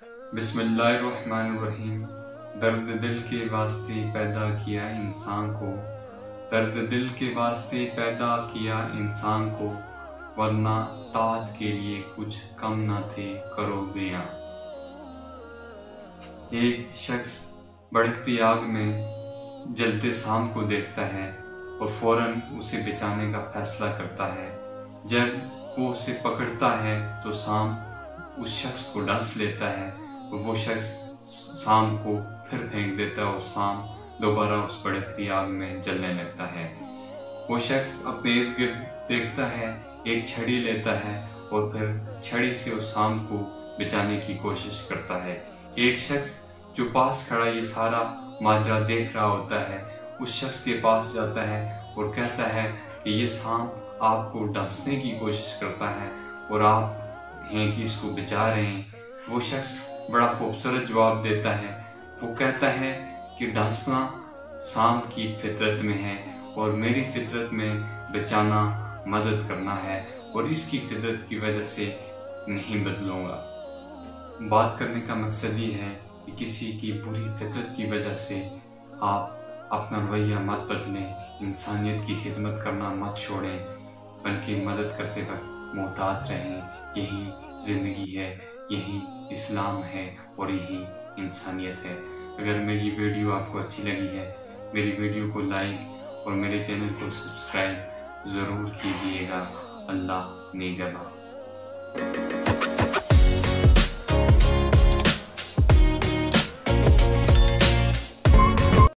بسم اللہ الرحمن الرحیم۔ درد دل کے واسطے پیدا کیا انسان کو، درد دل کے واسطے پیدا کیا انسان کو، ورنہ طاعت کے لیے کچھ کم نہ تھے کرو بیاں۔ ایک شخص بھڑکتی آگ میں جلتے سام کو دیکھتا ہے اور فوراً اسے بچانے کا فیصلہ کرتا ہے۔ جب وہ اسے پکڑتا ہے تو سام اس شخص کو ڈس لیتا ہے اور وہ شخص سام کو پھر پھینک دیتا ہے اور سام دوبارہ اس بھڑکتی آگ میں جلنے لگتا ہے۔ وہ شخص اپنے ارد گرد دیکھتا ہے، ایک چھڑی لیتا ہے اور پھر چھڑی سے اس سام کو بچانے کی کوشش کرتا ہے۔ ایک شخص جو پاس کھڑا یہ سارا ماجرا دیکھ رہا ہوتا ہے، اس شخص کے پاس جاتا ہے اور کہتا ہے کہ یہ سام آپ کو ڈسنے کی کوشش کرتا ہے اور آپ ہیں کہ اس کو بچا رہے ہیں۔ وہ شخص بڑا خوبصورت جواب دیتا ہے، وہ کہتا ہے کہ ڈسنا سام کی فطرت میں ہے اور میری فطرت میں بچانا مدد کرنا ہے، اور اس کی فطرت کی وجہ سے نہیں بدلوں گا۔ بات کرنے کا مقصد یہ ہے کہ کسی کی بری فطرت کی وجہ سے آپ اپنا رویہ مت بدلیں، انسانیت کی خدمت کرنا مت چھوڑیں، بلکہ مدد کرتے وقت محتاط رہیں۔ یہی زندگی ہے، یہی اسلام ہے اور یہی انسانیت ہے۔ اگر میری ویڈیو آپ کو اچھی لگی ہے، میری ویڈیو کو لائک اور میرے چینل کو سبسکرائب ضرور کیجیے گا۔ اللہ نگہبان۔